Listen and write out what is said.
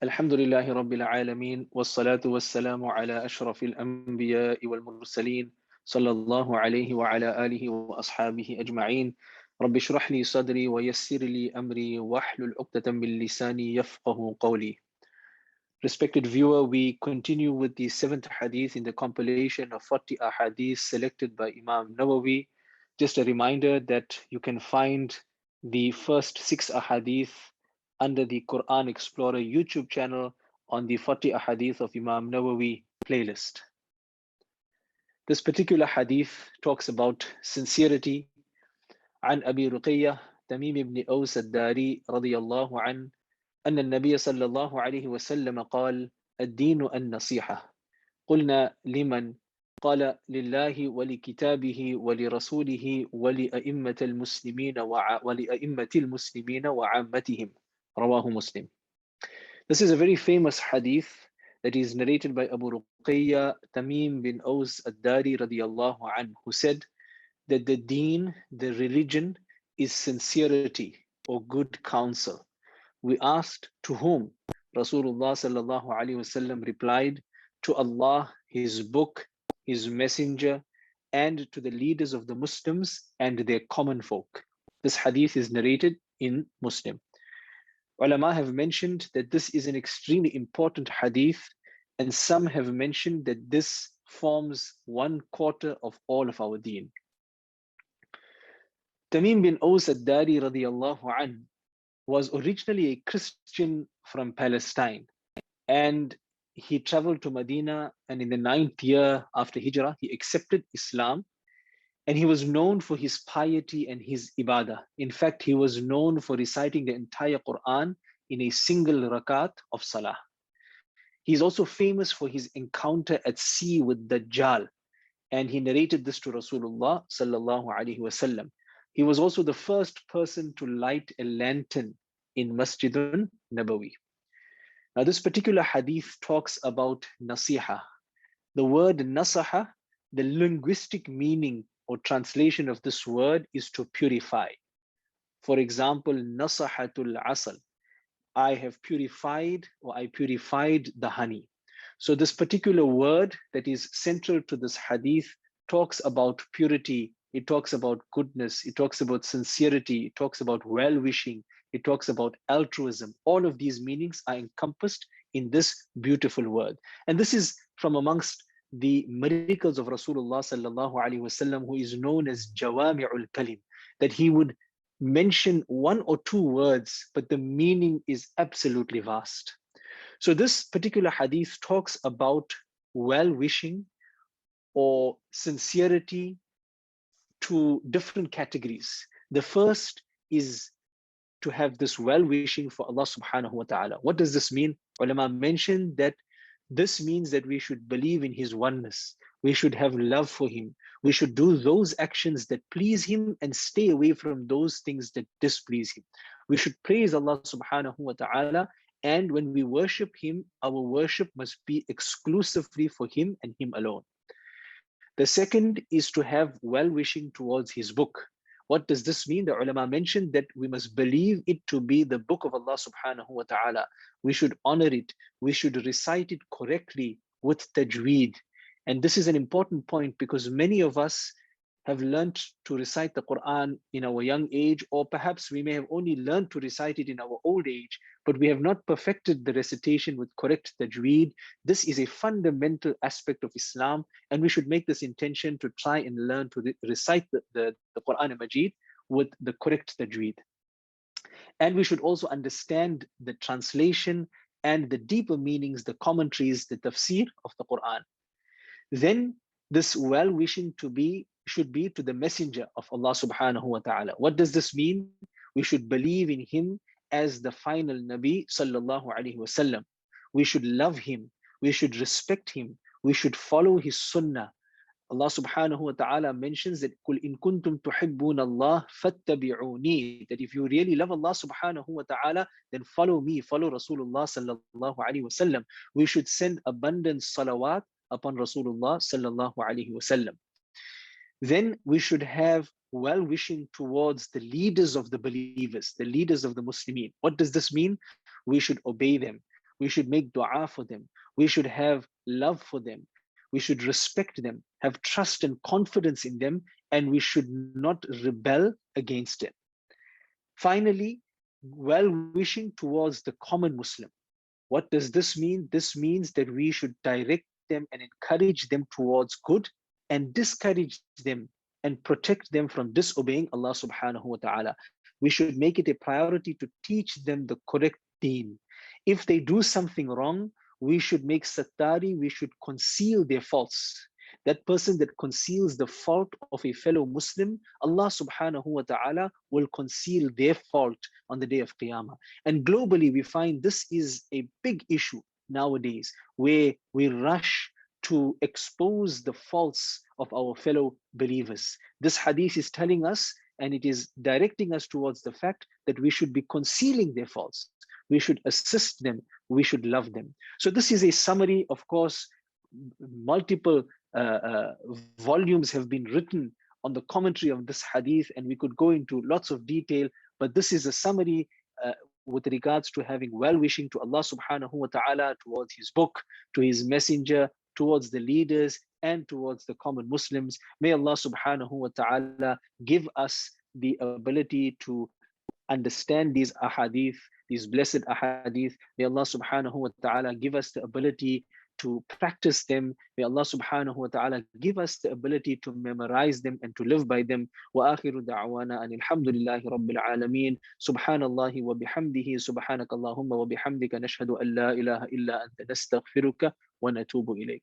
الحمد لله رب العالمين والصلاة والسلام على أشرف الأنبياء والمرسلين صلى الله عليه وعلى آله وأصحابه أجمعين رب اشرح لي صدري ويسر لي أمري واحلل عقدة من لساني يفقه قولي. Respected viewer, we continue with the seventh hadith in the compilation of 40 ahadith selected by Imam Nawawi. Just a reminder that you can find the first 6 ahadith under the Quran Explorer YouTube channel on the 40 ahadith of Imam Nawawi playlist. This particular hadith talks about sincerity. عن أبي رقية تميم بن أوس الداري رضي الله عنه أن النبي صلى الله عليه وسلم قال: الدين النصيحة. قلنا: لمن؟ قال: لله ولكتابه ولرسوله ولأئمة المسلمين وعامتهم. رواه مسلم. This is a very famous hadith that is narrated by Abu Ruqayya Tamim bin Aus ad-Dari radiyallahu anhu, who said that the deen, the religion, is sincerity or good counsel. We asked, to whom? Rasulullah sallallahu alaihi wasallam replied, to Allah, His book, His messenger, and to the leaders of the Muslims and their common folk. This hadith is narrated in Muslim. Ulama have mentioned that this is an extremely important hadith, and some have mentioned that this forms 1/4 of all of our deen. Tamim bin Aus ad-Dari radiyallahu anhu was originally a Christian from Palestine, and he traveled to Medina, and in the 9th year after Hijrah, he accepted Islam, and he was known for his piety and his ibadah. In fact, he was known for reciting the entire Quran in a single rakat of Salah. He's also famous for his encounter at sea with Dajjal, and he narrated this to Rasulullah sallallahu alaihi wasallam. He was also the first person to light a lantern in Masjidun Nabawi. Now, this particular hadith talks about nasiha. The word nasaha, the linguistic meaning or translation of this word is to purify. For example, nasahatul asal, I have purified, or I purified the honey. So this particular word that is central to this hadith talks about purity, it talks about goodness, it talks about sincerity, it talks about well-wishing, it talks about altruism. All of these meanings are encompassed in this beautiful word. And this is from amongst the miracles of Rasulullah sallallahu alaihi wasallam, who is known as Jawami'ul Kalim, that he would mention 1 or 2 words, but the meaning is absolutely vast. So this particular hadith talks about well-wishing or sincerity to different categories. The first is to have this well-wishing for Allah subhanahu wa ta'ala. What does this mean? Ulama mentioned that this means that we should believe in His oneness. We should have love for Him. We should do those actions that please Him and stay away from those things that displease Him. We should praise Allah subhanahu wa ta'ala, and when we worship Him, our worship must be exclusively for Him and Him alone. The second is to have well-wishing towards His book. What does this mean? The ulama mentioned that we must believe it to be the book of Allah subhanahu wa ta'ala. We should honor it. We should recite it correctly with tajweed. And this is an important point because many of us have learned to recite the Quran in our young age, or perhaps we may have only learned to recite it in our old age, but we have not perfected the recitation with correct tajweed. This is a fundamental aspect of Islam, and we should make this intention to try and learn to recite the Quran and Majeed with the correct tajweed. And we should also understand the translation and the deeper meanings, the commentaries, the tafseer of the Quran. Then this well-wishing should be to the messenger of Allah subhanahu wa ta'ala. What does this mean? We should believe in him as the final Nabi sallallahu alaihi wasallam. We should love him. We should respect him. We should follow his sunnah. Allah subhanahu wa ta'ala mentions that قُلْ إِن كُنْتُمْ تُحِبُّونَ اللَّهَ فَاتَّبِعُونِي, that if you really love Allah subhanahu wa ta'ala, then follow me, follow Rasulullah sallallahu alaihi wasallam. We should send abundant salawat upon Rasulullah sallallahu alaihi wasallam. Then we should have well-wishing towards the leaders of the believers, the leaders of the Muslimin. What does this mean? We should obey them. We should make dua for them. We should have love for them. We should respect them, have trust and confidence in them, and we should not rebel against them. Finally, well-wishing towards the common Muslim. What does this mean? This means that we should direct them and encourage them towards good and discourage them and protect them from disobeying Allah subhanahu wa ta'ala. We should make it a priority to teach them the correct deen. If they do something wrong, we should make sattari, we should conceal their faults. That person that conceals the fault of a fellow Muslim, Allah subhanahu wa ta'ala will conceal their fault on the day of Qiyamah. And globally, we find this is a big issue nowadays, where we rush to expose the faults of our fellow believers. This hadith is telling us, and it is directing us towards the fact that we should be concealing their faults. We should assist them. We should love them. So this is a summary. Of course, multiple volumes have been written on the commentary of this hadith, and we could go into lots of detail, but this is a summary with regards to having well-wishing to Allah subhanahu wa ta'ala, towards his book, to his messenger, towards the leaders, and towards the common Muslims. May Allah subhanahu wa ta'ala give us the ability to understand these ahadith, these blessed ahadith. May Allah subhanahu wa ta'ala give us the ability to practice them. May Allah subhanahu wa ta'ala give us the ability to memorize them and to live by them. Wa akhiru da'wana anil hamdulillahi rabbil alameen. Subhanallahi wa bihamdihi. Subhanakallahumma wa bihamdika nashhadu an la ilaha illa anta nastaghfiruka wa natubu ilayk.